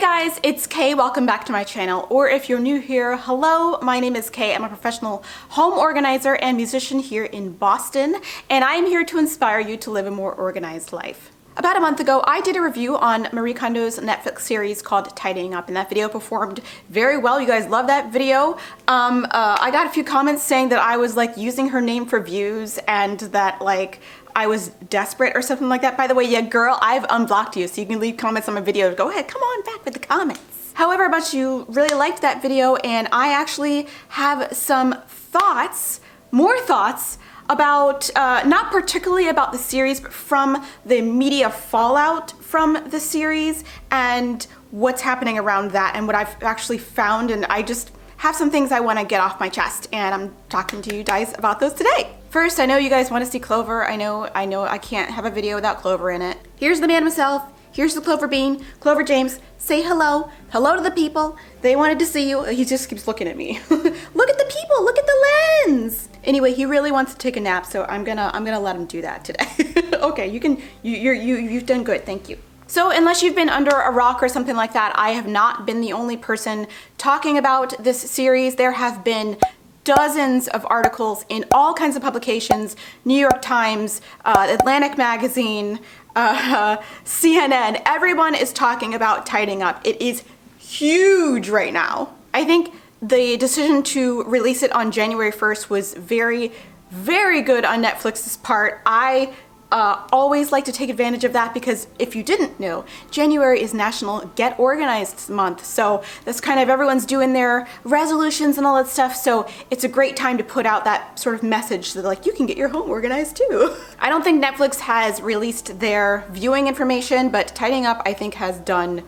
guys, it's Kay. Welcome back to my channel. Or if you're new here, hello, my name is Kay. I'm a professional home organizer and musician here in Boston, and I am here to inspire you to live a more organized life. About a month ago, I did a review on Marie Kondo's Netflix series called Tidying Up, and that video performed very well. You guys love that video. I got a few comments saying that I was like using her name for views and that like I was desperate or something like that. By the way, yeah, girl, I've unblocked you, so you can leave comments on my video. Go ahead, come on back with the comments. However, a bunch of you really liked that video, and I actually have some thoughts, more thoughts, about, not particularly about the series, but from the media fallout from the series and what's happening around that and what I've actually found, and I just have some things I want to get off my chest, and I'm talking to you guys about those today. First, I know you guys want to see Clover. I know I can't have a video without Clover in it. Here's the man himself. Here's the Clover Bean. Clover James, say hello. Hello to the people. They wanted to see you. He just keeps looking at me. Look at the people. Look at the lens. Anyway, he really wants to take a nap, so I'm gonna let him do that today. Okay, you've done good. Thank you. So unless you've been under a rock or something like that, I have not been the only person talking about this series. There have been dozens of articles in all kinds of publications, New York Times, Atlantic Magazine, CNN. Everyone is talking about Tidying Up. It is huge right now. I think the decision to release it on January 1st was very, very good on Netflix's part. I always like to take advantage of that because if you didn't know, January is National Get Organized Month. So that's kind of everyone's doing their resolutions and all that stuff. So it's a great time to put out that sort of message that like you can get your home organized too. I don't think Netflix has released their viewing information, but Tidying Up I think has done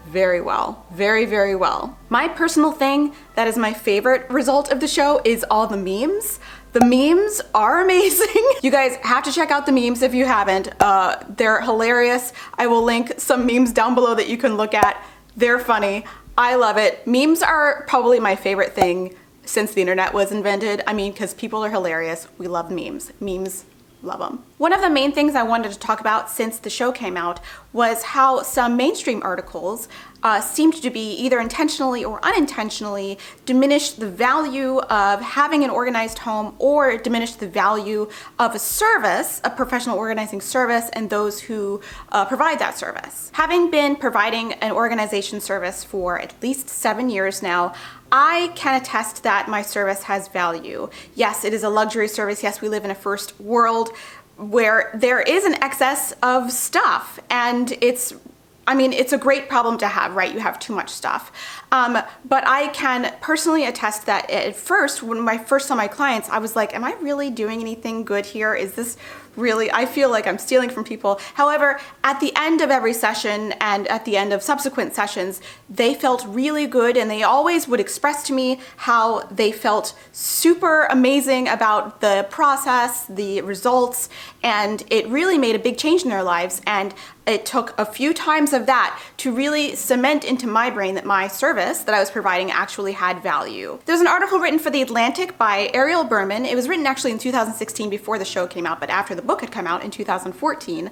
very well. Very, very well. My personal thing that is my favorite result of the show is all the memes. The memes are amazing. You guys have to check out the memes if you haven't. They're hilarious. I will link some memes down below that you can look at. They're funny. I love it. Memes are probably my favorite thing since the internet was invented. I mean, because people are hilarious. We love memes. Memes, love them. One of the main things I wanted to talk about since the show came out was how some mainstream articles seemed to be either intentionally or unintentionally diminish the value of having an organized home or diminish the value of a service, a professional organizing service, and those who provide that service. Having been providing an organization service for at least 7 years now, I can attest that my service has value. Yes, it is a luxury service. Yes, we live in a first world where there is an excess of stuff, and it's a great problem to have, right? You have too much stuff. But I can personally attest that at first, when I first saw my clients, I was like, am I really doing anything good here? Is this really, I feel like I'm stealing from people. However, at the end of every session and at the end of subsequent sessions, they felt really good, and they always would express to me how they felt super amazing about the process, the results, and it really made a big change in their lives. And it took a few times of that to really cement into my brain that my service that I was providing actually had value. There's an article written for The Atlantic by Ariel Berman. It was written actually in 2016 before the show came out, but after the book had come out in 2014,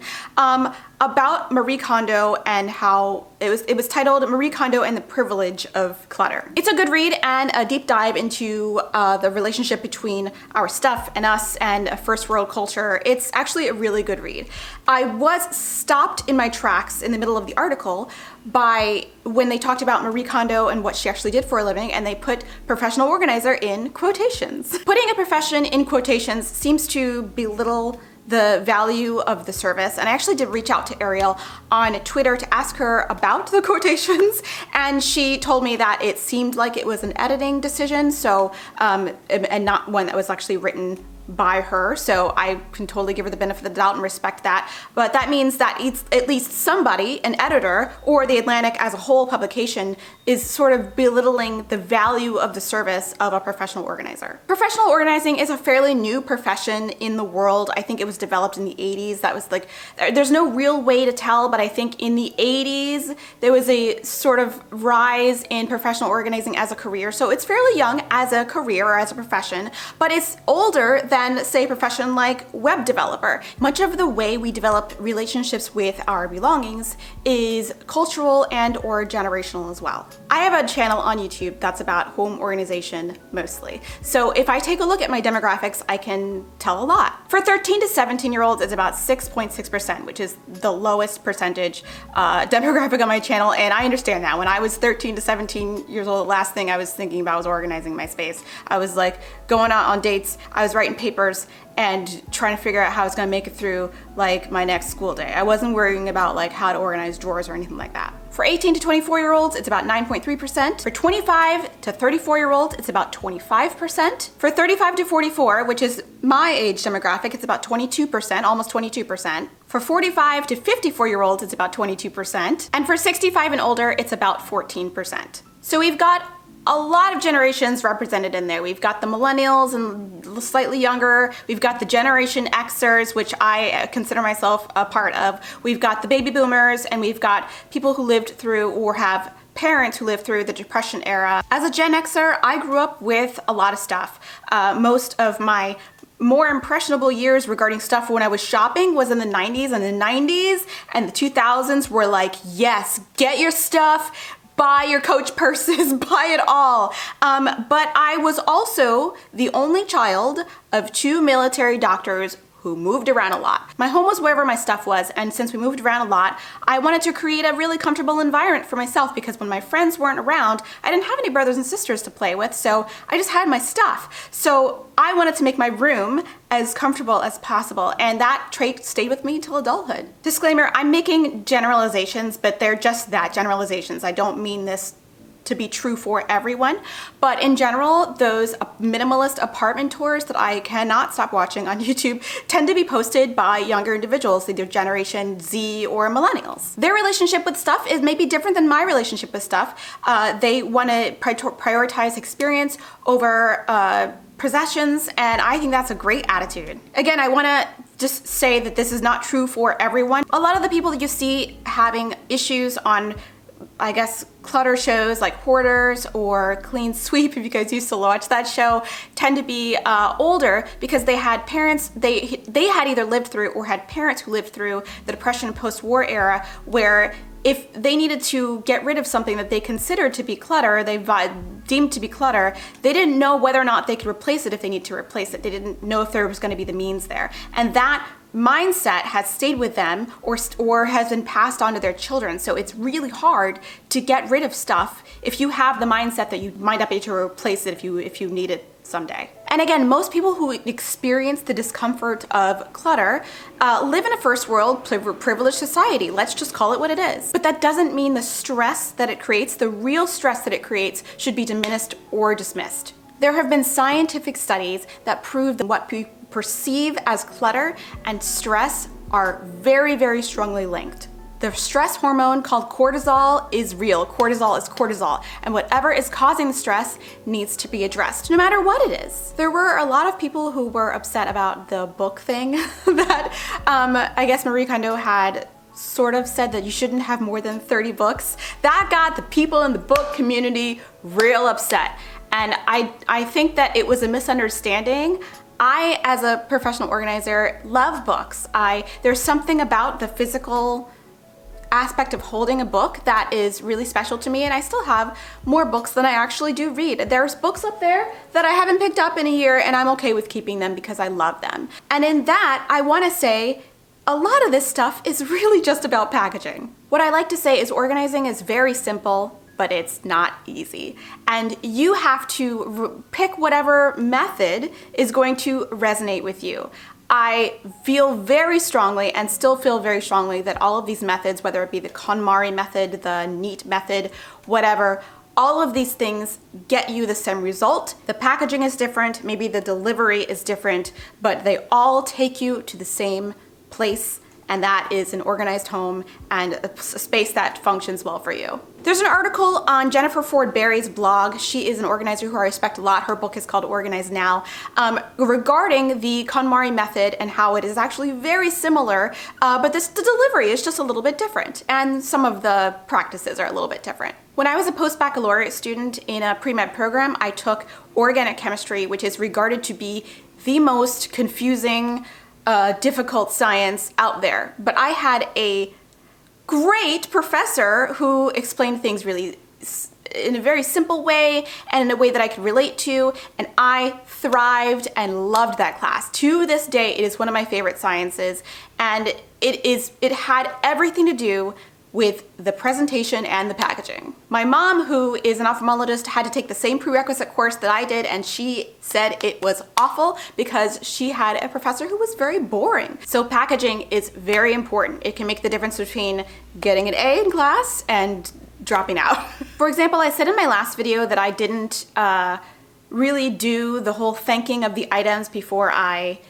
about Marie Kondo and how it was titled Marie Kondo and the Privilege of Clutter. It's a good read and a deep dive into the relationship between our stuff and us and a first world culture. It's actually a really good read. I was stopped in my tracks in the middle of the article by when they talked about Marie Kondo and what she actually did for a living, and they put professional organizer in quotations. Putting a profession in quotations seems to belittle the value of the service, and I actually did reach out to Ariel on Twitter to ask her about the quotations, and she told me that it seemed like it was an editing decision, so and not one that was actually written by her, so I can totally give her the benefit of the doubt and respect that. But that means that it's at least somebody, an editor, or the Atlantic as a whole publication, is sort of belittling the value of the service of a professional organizer. Professional organizing is a fairly new profession in the world. I think it was developed in the 80s. That was like, there's no real way to tell, but I think in the 80s there was a sort of rise in professional organizing as a career. So it's fairly young as a career or as a profession, but it's older than than, say, a profession like web developer. Much of the way we develop relationships with our belongings is cultural and or generational as well. I have a channel on YouTube that's about home organization mostly. So if I take a look at my demographics, I can tell a lot. For 13 to 17-year-olds, it's about 6.6%, which is the lowest percentage demographic on my channel, and I understand that. When I was 13 to 17 years old, the last thing I was thinking about was organizing my space. I was like going out on dates, I was writing papers and trying to figure out how I was gonna make it through like my next school day. I wasn't worrying about like how to organize drawers or anything like that. For 18 to 24-year-olds, it's about 9.3%. For 25 to 34-year-olds, it's about 25%. For 35 to 44, which is my age demographic, it's about 22%, almost 22%. For 45 to 54-year-olds, it's about 22%. And for 65 and older, it's about 14%. So we've got a lot of generations represented in there. We've got the millennials and slightly younger. We've got the Generation Xers, which I consider myself a part of. We've got the baby boomers, and we've got people who lived through or have parents who lived through the Depression era. As a Gen Xer, I grew up with a lot of stuff. Most of my more impressionable years regarding stuff when I was shopping was in the 90s, and the 90s and the 2000s were like, yes, get your stuff, buy your Coach purses, buy it all. But I was also the only child of 2 military doctors who moved around a lot. My home was wherever my stuff was, and since we moved around a lot, I wanted to create a really comfortable environment for myself, because when my friends weren't around, I didn't have any brothers and sisters to play with, so I just had my stuff. So I wanted to make my room as comfortable as possible, and that trait stayed with me till adulthood. Disclaimer, I'm making generalizations, but they're just that, generalizations. I don't mean this to be true for everyone, but in general, those minimalist apartment tours that I cannot stop watching on YouTube tend to be posted by younger individuals, either Generation Z or millennials. Their relationship with stuff is maybe different than my relationship with stuff. They want to prioritize experience over possessions, and I think that's a great attitude. Again, I want to just say that this is not true for everyone. A lot of the people that you see having issues on, I guess, clutter shows like Hoarders or Clean Sweep, if you guys used to watch that show, tend to be older because they had parents, they had either lived through or had parents who lived through the Depression and post-war era, where if they needed to get rid of something that they considered to be clutter, they deemed to be clutter, they didn't know whether or not they could replace it if they need to replace it. They didn't know if there was going to be the means there. And that mindset has stayed with them or has been passed on to their children. So it's really hard to get rid of stuff if you have the mindset that you might not be able to replace it if you need it someday. And again, most people who experience the discomfort of clutter live in a first world privileged society. Let's just call it what it is. But that doesn't mean the stress that it creates, the real stress that it creates, should be diminished or dismissed. There have been scientific studies that prove that what we perceive as clutter and stress are very, very strongly linked. The stress hormone called cortisol is real. Cortisol is cortisol. And whatever is causing the stress needs to be addressed, no matter what it is. There were a lot of people who were upset about the book thing that I guess Marie Kondo had sort of said that you shouldn't have more than 30 books. That got the people in the book community real upset. And I think that it was a misunderstanding. I, as a professional organizer, love books. There's something about the physical aspect of holding a book that is really special to me, and I still have more books than I actually do read. There's books up there that I haven't picked up in a year, and I'm okay with keeping them because I love them. And in that, I want to say a lot of this stuff is really just about packaging. What I like to say is organizing is very simple, but it's not easy. And you have to pick whatever method is going to resonate with you. I feel very strongly and still feel very strongly that all of these methods, whether it be the KonMari method, the NEAT method, whatever, all of these things get you the same result. The packaging is different, maybe the delivery is different, but they all take you to the same place, and that is an organized home and a space that functions well for you. There's an article on Jennifer Ford Berry's blog. She is an organizer who I respect a lot. Her book is called Organize Now, regarding the KonMari method and how it is actually very similar, but the delivery is just a little bit different, and some of the practices are a little bit different. When I was a post-baccalaureate student in a pre-med program, I took organic chemistry, which is regarded to be the most confusing, difficult science out there. But I had a great professor who explained things really in a very simple way and in a way that I could relate to, and I thrived and loved that class. To this day, it is one of my favorite sciences, and it had everything to do with the presentation and the packaging. My mom, who is an ophthalmologist, had to take the same prerequisite course that I did, and she said it was awful because she had a professor who was very boring. So packaging is very important. It can make the difference between getting an A in class and dropping out. For example, I said in my last video that I didn't really do the whole thanking of the items before I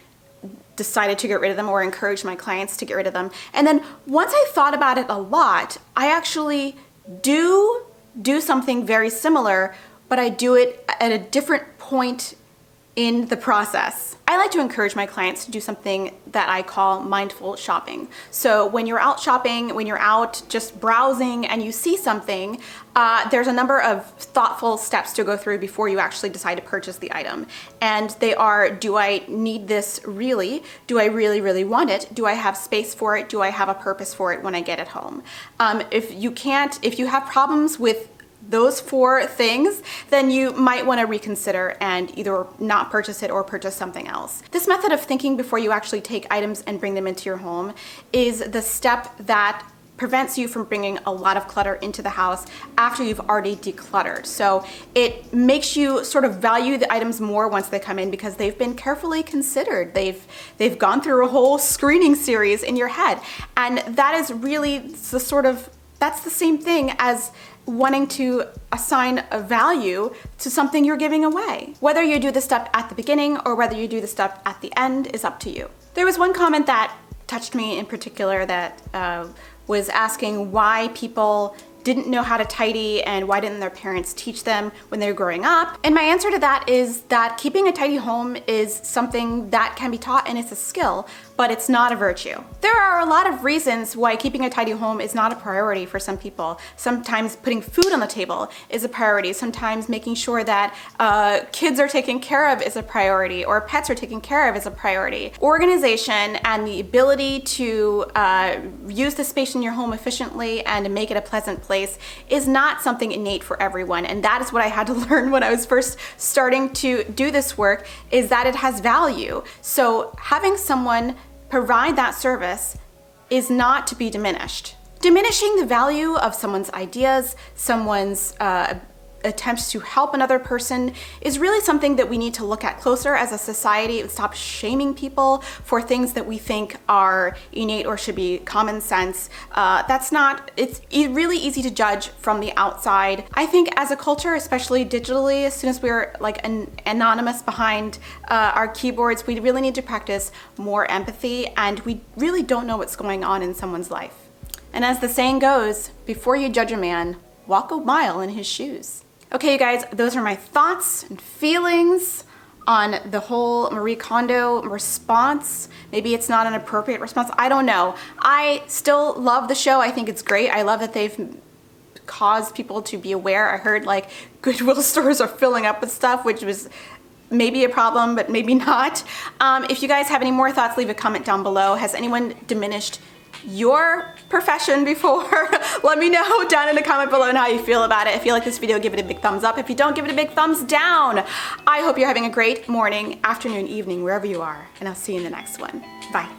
decided to get rid of them or encourage my clients to get rid of them. And then once I thought about it a lot, I actually do something very similar, but I do it at a different point in the process. I like to encourage my clients to do something that I call mindful shopping. So when you're out shopping, when you're out just browsing and you see something, there's a number of thoughtful steps to go through before you actually decide to purchase the item. And they are, do I need this really? Do I really, really want it? Do I have space for it? Do I have a purpose for it when I get it home? If you have problems with those 4 things, then you might want to reconsider and either not purchase it or purchase something else. This method of thinking before you actually take items and bring them into your home is the step that prevents you from bringing a lot of clutter into the house after you've already decluttered. So it makes you sort of value the items more once they come in because they've been carefully considered. They've gone through a whole screening series in your head. And that is really that's the same thing as wanting to assign a value to something you're giving away. Whether you do the step at the beginning or whether you do the step at the end is up to you. There was one comment that touched me in particular that was asking why people didn't know how to tidy and why didn't their parents teach them when they were growing up. And my answer to that is that keeping a tidy home is something that can be taught and it's a skill, but it's not a virtue. There are a lot of reasons why keeping a tidy home is not a priority for some people. Sometimes putting food on the table is a priority. Sometimes making sure that kids are taken care of is a priority, or pets are taken care of is a priority. Organization and the ability to use the space in your home efficiently and to make it a pleasant place is not something innate for everyone. And that is what I had to learn when I was first starting to do this work, is that it has value. So having someone provide that service is not to be diminished. Diminishing the value of someone's ideas, someone's attempts to help another person is really something that we need to look at closer as a society and stop shaming people for things that we think are innate or should be common sense. It's really easy to judge from the outside. I think as a culture, especially digitally, as soon as we're like anonymous behind our keyboards, we really need to practice more empathy, and we really don't know what's going on in someone's life. And as the saying goes, before you judge a man, walk a mile in his shoes. Okay, you guys, those are my thoughts and feelings on the whole Marie Kondo response. Maybe it's not an appropriate response. I don't know. I still love the show. I think it's great. I love that they've caused people to be aware. I heard like Goodwill stores are filling up with stuff, which was maybe a problem, but maybe not. If you guys have any more thoughts, leave a comment down below. Has anyone diminished your profession before? Let me know down in the comment below and how you feel about it. If you like this video, give it a big thumbs up. If you don't, give it a big thumbs down. I hope you're having a great morning, afternoon, evening, wherever you are, and I'll see you in the next one. Bye.